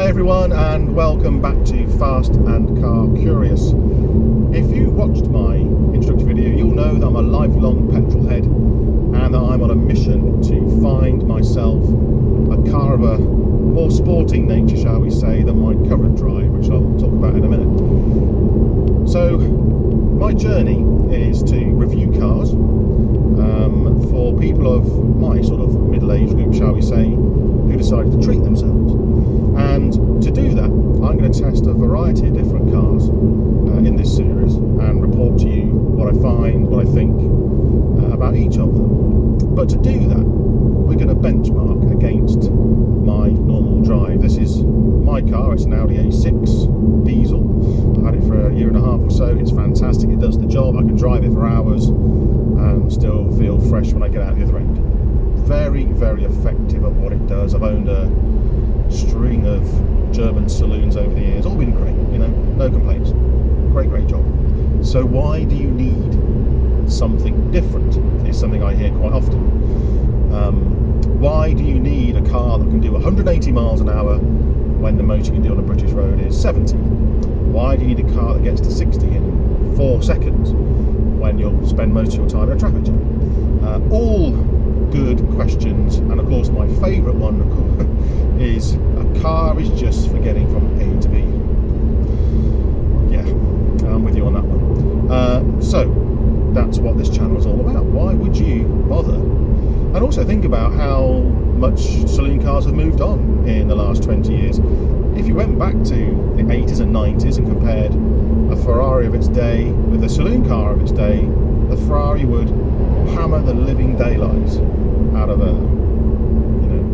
Hi everyone, and welcome back to Fast and Car Curious. If you watched my introductory video, you'll know that I'm a lifelong petrol head and that I'm on a mission to find myself a car of a more sporting nature, shall we say, than my current drive, which I'll talk about in a minute. So my journey is to review cars for people of my sort of middle-age group, shall we say, who decided to treat themselves. And to do that, I'm going to test a variety of different cars in this series and report to you what I find, what I think about each of them. But to do that, we're going to benchmark against my normal drive. This is my car, it's an Audi A6 diesel. I've had it for a year and a half or so. It's fantastic, it does the job. I can drive it for hours and still feel fresh when I get out the other end. Very, very effective at what it does. I've owned a string of German saloons over the years, all been great, you know, no complaints. Great job. So why do you need something different? Is something I hear quite often. Why do you need a car that can do 180 miles an hour when the most you can do on a British road is 70? Why do you need a car that gets to 60 in 4 seconds when you'll spend most of your time in a traffic jam? All good questions, and of course my favourite one is a car is just for getting from A to B. Yeah, I'm with you on that one. So that's what this channel is all about. Why would you bother? And also think about how much saloon cars have moved on in the last 20 years. If you went back to the 80s and 90s and compared a Ferrari of its day with a saloon car of its day, the Ferrari would hammer the living daylights out of a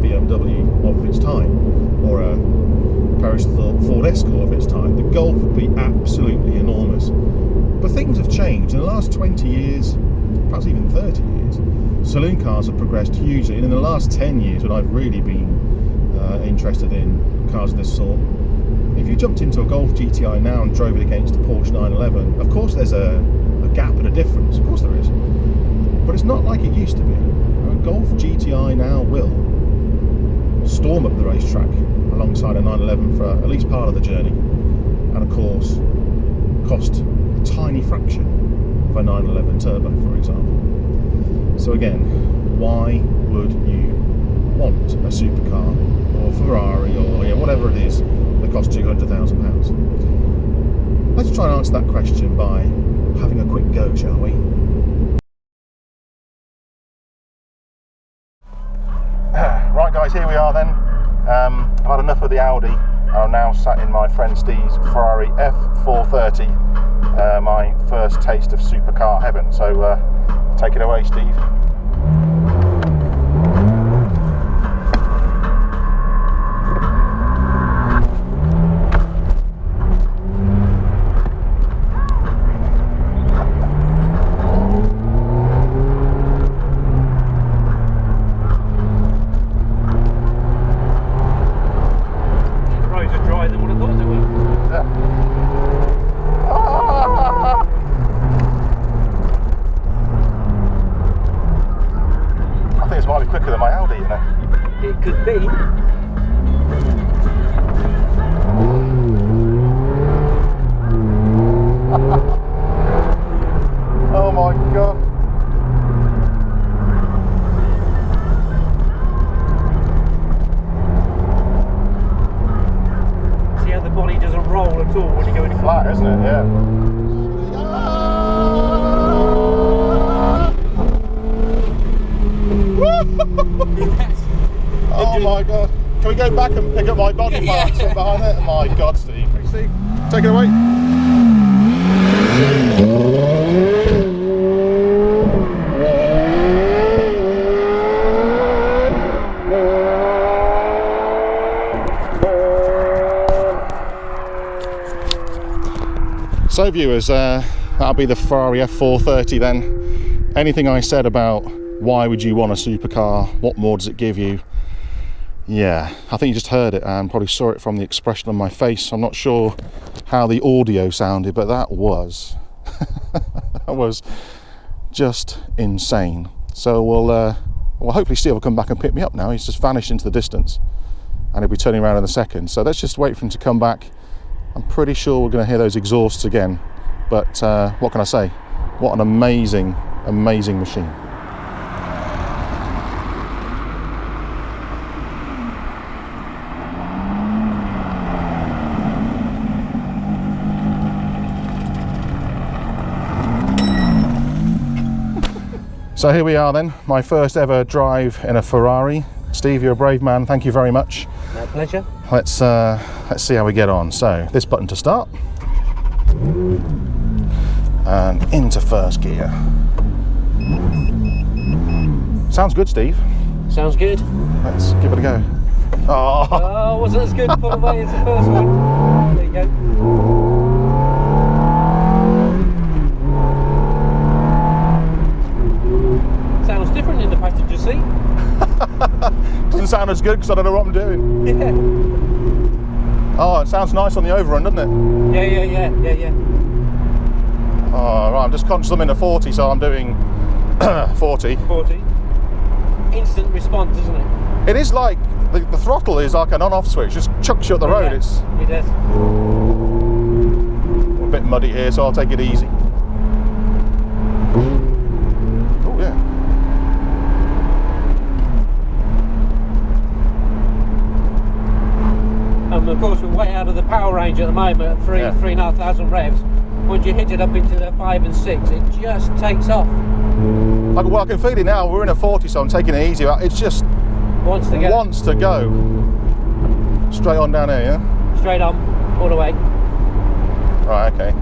BMW of its time, or a Ford Escort of its time. The Golf would be absolutely enormous. But things have changed. In the last 20 years, perhaps even 30 years, saloon cars have progressed hugely. And in the last 10 years, when I've really been interested in cars of this sort, if you jumped into a Golf GTI now and drove it against a Porsche 911, of course there's a gap and a difference. Of course there is. But it's not like it used to be. A Golf GTI now will storm up the racetrack alongside a 911 for at least part of the journey, and of course cost a tiny fraction of a 911 turbo, for example. So again, why would you want a supercar or Ferrari or whatever it is that costs £200,000? Let's try and answer that question by having a quick go, shall we? Right guys, here we are then. I've had enough of the Audi. I'm now sat in my friend Steve's Ferrari F430, my first taste of supercar heaven. So take it away, Steve. Quicker than my Audi, you know. It could be. Oh my god. See how the body doesn't roll at all when you go in flat, isn't it? Yeah. Oh my god. Can we go back and pick up my body parts from behind it? Oh my god, Steve. Steve, take it away. So viewers, that'll be the Ferrari F430 then. Anything I said about why would you want a supercar, what more does it give you? Yeah, I think you just heard it and probably saw it from the expression on my face. I'm not sure how the audio sounded, but that was that was just insane. So we'll hopefully Steve will come back and pick me up now. He's just vanished into the distance. and he'll be turning around in a second. So let's just wait for him to come back. I'm pretty sure we're going to hear those exhausts again. But what can I say? What an amazing, amazing machine. So here we are then, my first ever drive in a Ferrari. Steve, you're a brave man, thank you very much. My pleasure. Let's see how we get on. So, this button to start. And into first gear. Sounds good, Steve. Sounds good. Let's give it a go. Oh, wasn't as good full away as the first one. There you go. Sounds different in the passenger seat. Doesn't sound as good because I don't know what I'm doing. Yeah. Oh, it sounds nice on the overrun, doesn't it? Yeah. Oh, right, I'm just conscious I'm in a 40, so I'm doing 40. 40. Instant response, isn't it? It is like, the throttle is like an on-off switch, just chucks you up the road. Yeah, It's it does. a bit muddy here, so I'll take it easy. Oh, yeah. Of course, we're way out of the power range at the moment at 3,500 revs. Once you hit it up into the 5 and 6, it just takes off. Well, I can feel it now. We're in a 40, so I'm taking it easy. It's just Wants to go. wants to go. Straight on down here, yeah? Straight on, all the way. Right, okay.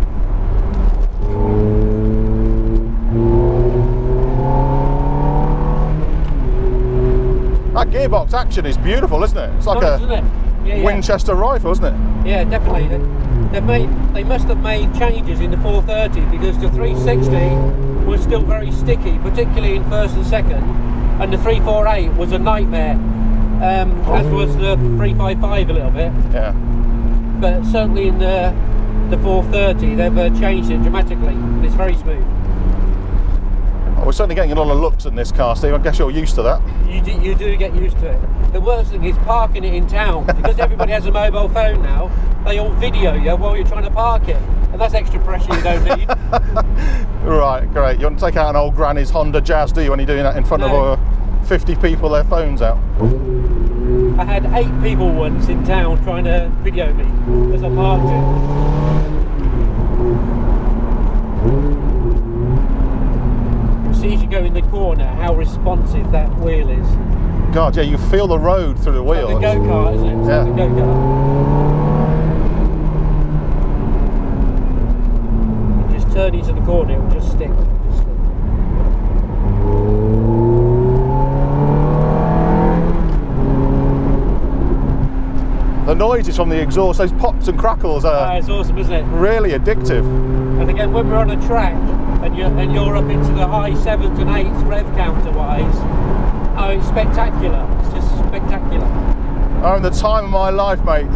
That gearbox action is beautiful, isn't it? It's like Nice, isn't a it? Yeah. Winchester rifle, isn't it? Yeah, definitely. They must have made changes in the 430 because the 360 was still very sticky, particularly in first and second, and the 348 was a nightmare, as was the 355 a little bit. Yeah. But certainly in the 430, they've changed it dramatically. It's very smooth. Well, we're certainly getting a lot of looks in this car, Steve. I guess you're used to that. You do get used to it. The worst thing is parking it in town because everybody has a mobile phone now. They all video you while you're trying to park it, and that's extra pressure you don't need. Right, great. You want to take out an old granny's Honda Jazz, do you, when you're doing that in front of 50 people, their phones out? I had 8 people once in town trying to video me as I parked it. See as you go in the corner how responsive that wheel is. God, yeah, you feel the road through the wheel. It's like a go-kart, isn't it? It's Yeah. like a go-kart. You just turn into the corner, it will just stick. The noises from the exhaust, those pops and crackles are It's awesome, isn't it? really addictive. And again, when we're on a track and you're up into the high 7th and 8th rev counter wise, oh, it's spectacular. It's just spectacular. I'm having the time of my life, mate.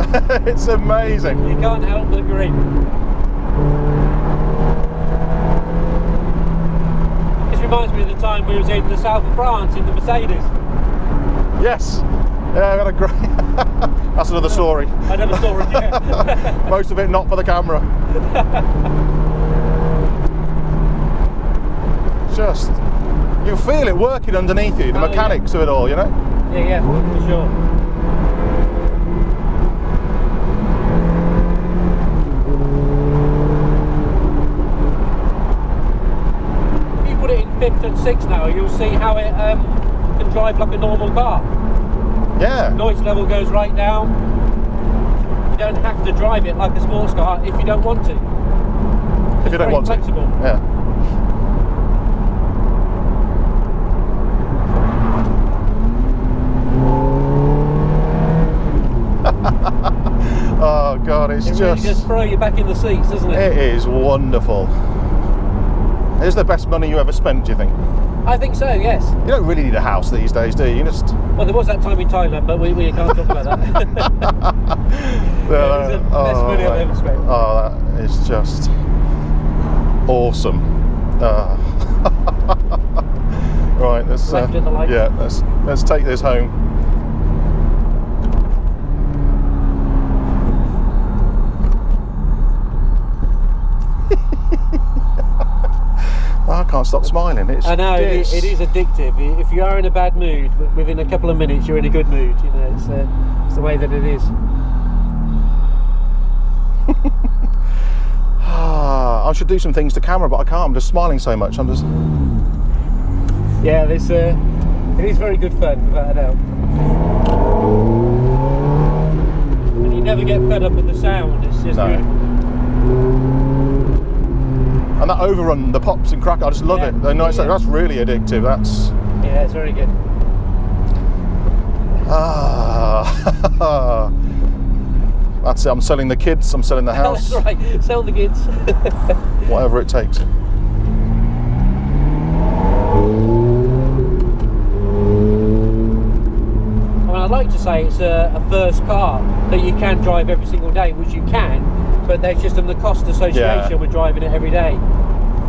It's amazing. You can't help but grin. This reminds me of the time we was in the south of France in the Mercedes. Yes. Yeah, I've got a great... That's another story. Another story, yeah. Most of it not for the camera. Just, you feel it working underneath you, the mechanics of it all, you know? Yeah, for sure. If you put it in 5th and 6th now, you'll see how it can drive like a normal car. Yeah. Noise level goes right down. You don't have to drive it like a sports car if you don't want to. If you don't want flexible. to. Yeah. Oh God, it's It really just throw you back in the seats, doesn't it? It is wonderful. Is the best money you ever spent, do you think? I think so, yes. You don't really need a house these days, do you? You just... Well, there was that time in Thailand, but we can't talk about that. It was the best money I've ever spent. Oh, that is just awesome. Right, let's Left in the light. yeah, let's take this home. I can't stop smiling. I know, it is addictive. If you are in a bad mood, within a couple of minutes you're in a good mood. You know, it's the way that it is. I should do some things to camera, but I can't. I'm just smiling so much. I'm just... Yeah, it is very good fun, without a doubt. And you never get fed up with the sound. It's just beautiful. And that overrun, the pops and crack, I just love it. The noise, that's really addictive. Yeah, it's very good. That's it. I'm selling the kids. I'm selling the house. That's right. Sell the kids. Whatever it takes. I mean, I'd like to say it's a first car that you can drive every single day, which you can, but there's just the cost association with driving it every day.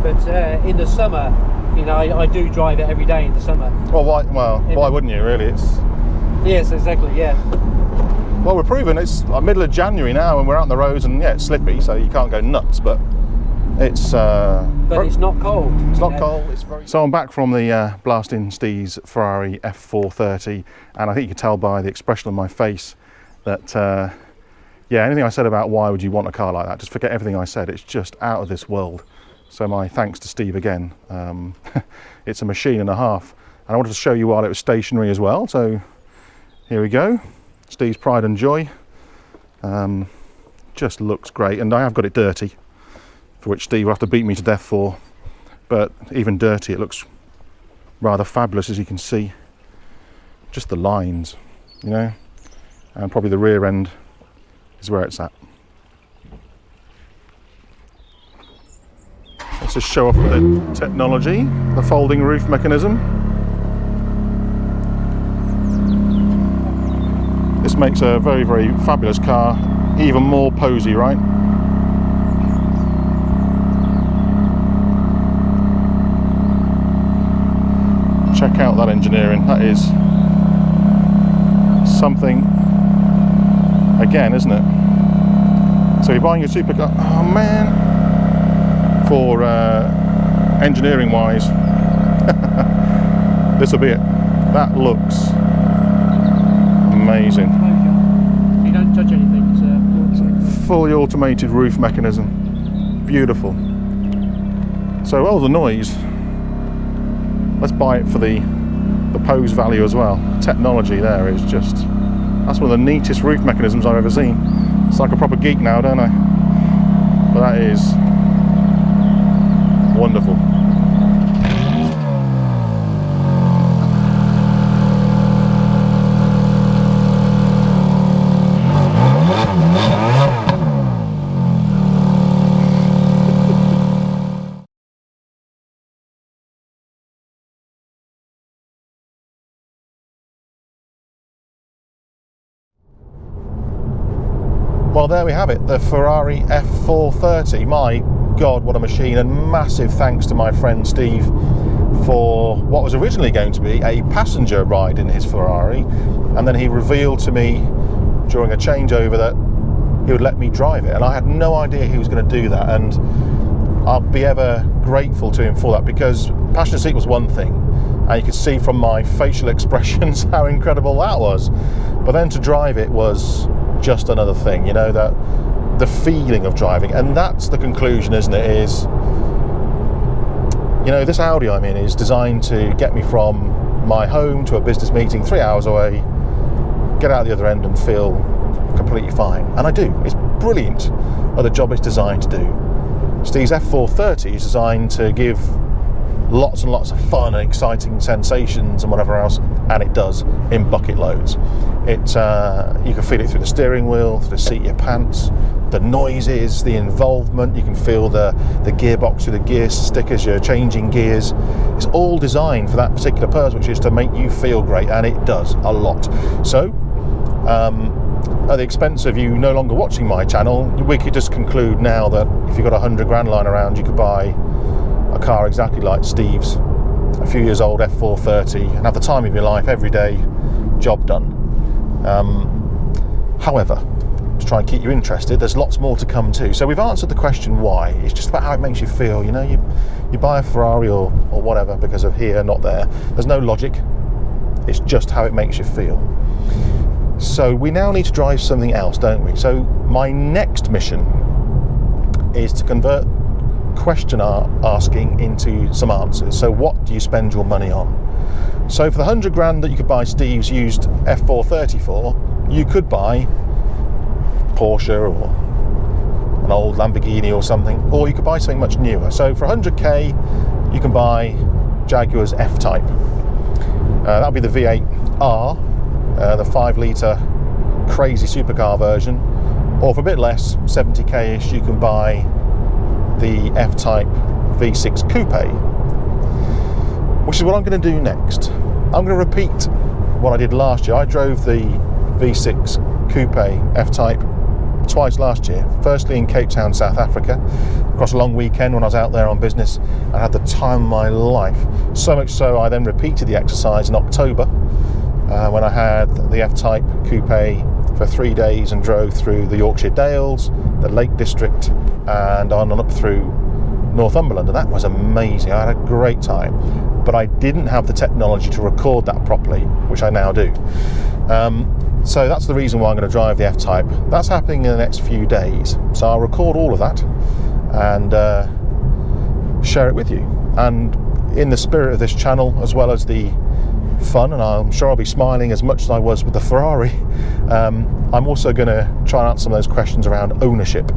But in the summer, you know, I do drive it every day in the summer. Well, why wouldn't you, really? Yes, exactly, yeah. Well, we're proving it's middle of January now and we're out on the roads and it's slippy, so you can't go nuts, but it's... but it's not cold. It's not cold, it's very... So I'm back from the blasting Steve's Ferrari F430, and I think you can tell by the expression on my face that, anything I said about why would you want a car like that, just forget everything I said. It's just out of this world. So my thanks to Steve again. It's a machine and a half. And I wanted to show you while it was stationary as well, so here we go. Steve's pride and joy. Just looks great, and I have got it dirty, for which Steve will have to beat me to death for, but even dirty it looks rather fabulous, as you can see. Just the lines, you know, and probably the rear end is where it's at. Let's just show off the technology, the folding roof mechanism. This makes a very, very fabulous car, even more posy, right? Check out that engineering. That is something again, isn't it? So you're buying a supercar, oh man, for engineering wise, this will be it. That looks amazing. You don't touch anything. It's a fully automated roof mechanism. Beautiful. So, well, the noise. Let's buy it for the pose value as well. Technology there is just, that's one of the neatest roof mechanisms I've ever seen. It's like a proper geek now, don't I? But that is wonderful. Well, there we have it, the Ferrari F430. My God, what a machine, and massive thanks to my friend Steve for what was originally going to be a passenger ride in his Ferrari, and then he revealed to me during a changeover that he would let me drive it, and I had no idea he was going to do that, and I'll be ever grateful to him for that, because passenger seat was one thing, and you could see from my facial expressions how incredible that was, but then to drive it was just another thing, you know, that the feeling of driving. And that's the conclusion, isn't it, is, you know, this Audi I'm in is designed to get me from my home to a business meeting 3 hours away, get out the other end and feel completely fine, and I do. It's brilliant at the job it's designed to do. Steve's F430 is designed to give lots and lots of fun and exciting sensations and whatever else, and it does in bucket loads. You can feel it through the steering wheel, through the seat of your pants, the noises, the involvement. You can feel the gearbox through the gear stick as you're changing gears. It's all designed for that particular purpose, which is to make you feel great, and it does a lot. So at the expense of you no longer watching my channel, we could just conclude now that if you've got 100 grand lying around, you could buy a car exactly like Steve's, a few years old F430, and have the time of your life every day, job done. However, to try and keep you interested. There's lots more to come too. So we've answered the question why. It's just about how it makes you feel. You know, you buy a Ferrari or whatever because of here, not there. There's no logic. It's just how it makes you feel. So we now need to drive something else, don't we? So my next mission is to convert question asking into some answers. So what do you spend your money on? So for the 100 grand that you could buy Steve's used F430 for, you could buy Porsche or an old Lamborghini or something, or you could buy something much newer. So for 100k you can buy Jaguar's F-Type. That'll be the V8R, the 5 litre crazy supercar version, or for a bit less, 70k-ish, you can buy the F-Type V6 Coupe, which is what I'm going to do next. I'm going to repeat what I did last year. I drove the V6 Coupe F-Type twice last year. Firstly in Cape Town, South Africa, across a long weekend when I was out there on business. I had the time of my life. So much so I then repeated the exercise in October when I had the F-Type Coupe for 3 days and drove through the Yorkshire Dales, the Lake District, and on and up through Northumberland, and that was amazing. I had a great time, but I didn't have the technology to record that properly, which I now do. So that's the reason why I'm going to drive the F-Type. That's happening in the next few days, so I'll record all of that and share it with you. And in the spirit of this channel, as well as the fun, and I'm sure I'll be smiling as much as I was with the Ferrari, I'm also going to try and answer some of those questions around ownership,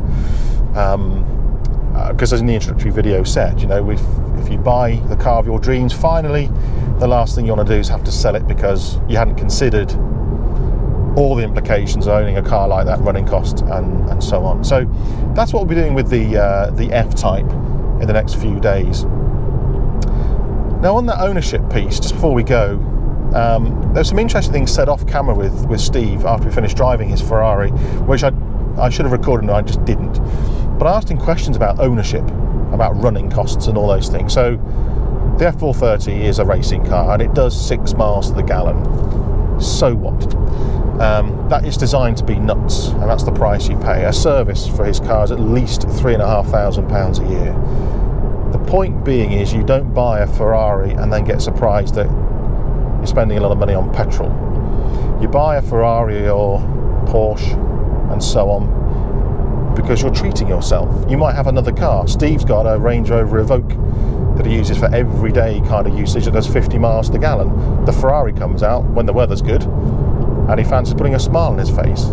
because as in the introductory video said, you know, if you buy the car of your dreams, finally the last thing you want to do is have to sell it because you hadn't considered all the implications of owning a car like that, running costs and so on. So that's what we'll be doing with the F-Type in the next few days. Now on that ownership piece, just before we go, there's some interesting things said off camera with Steve after we finished driving his Ferrari, which I should have recorded and I just didn't. But I asked him questions about ownership, about running costs and all those things. So the F430 is a racing car and it does 6 miles to the gallon. So what? That is designed to be nuts, and that's the price you pay. A service for his car is at least £3,500 a year. The point being is you don't buy a Ferrari and then get surprised that you're spending a lot of money on petrol. You buy a Ferrari or Porsche and so on because you're treating yourself. You might have another car. Steve's got a Range Rover Evoque that he uses for everyday kind of usage that does 50 miles to the gallon. The Ferrari comes out when the weather's good and he fancies putting a smile on his face.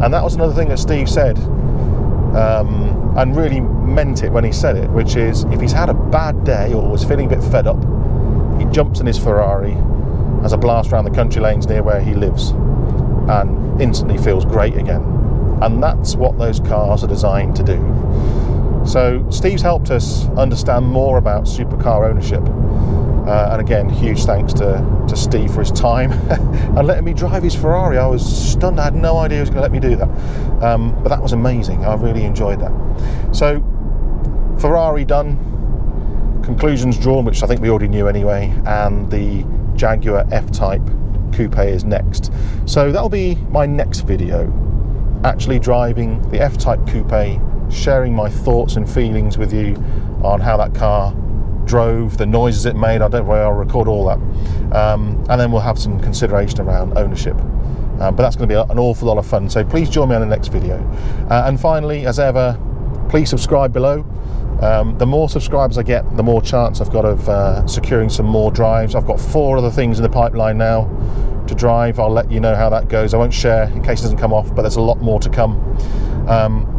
And that was another thing that Steve said, and really meant it when he said it, which is if he's had a bad day or was feeling a bit fed up, he jumps in his Ferrari, has a blast around the country lanes near where he lives, and instantly feels great again. And that's what those cars are designed to do. So Steve's helped us understand more about supercar ownership, and again, huge thanks to Steve for his time and letting me drive his Ferrari. I was stunned. I had no idea he was going to let me do that, but that was amazing. I really enjoyed that. So Ferrari done, conclusions drawn, which I think we already knew anyway, and the Jaguar F-Type Coupe is next. So that'll be my next video, actually driving the F-Type Coupe, sharing my thoughts and feelings with you on how that car drove, the noises it made. I don't know where I'll record all that, and then we'll have some consideration around ownership, but that's going to be an awful lot of fun. So please join me on the next video, and finally, as ever, please subscribe below. The more subscribers I get, the more chance I've got of securing some more drives. I've got 4 other things in the pipeline now to drive. I'll let you know how that goes. I won't share in case it doesn't come off, but there's a lot more to come.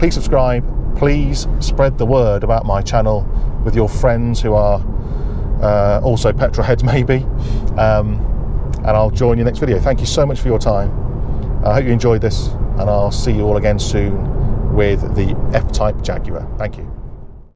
Please subscribe. Please spread the word about my channel with your friends who are also petrol heads maybe, and I'll join you next video. Thank you so much for your time. I hope you enjoyed this, and I'll see you all again soon with the F-Type Jaguar. Thank you.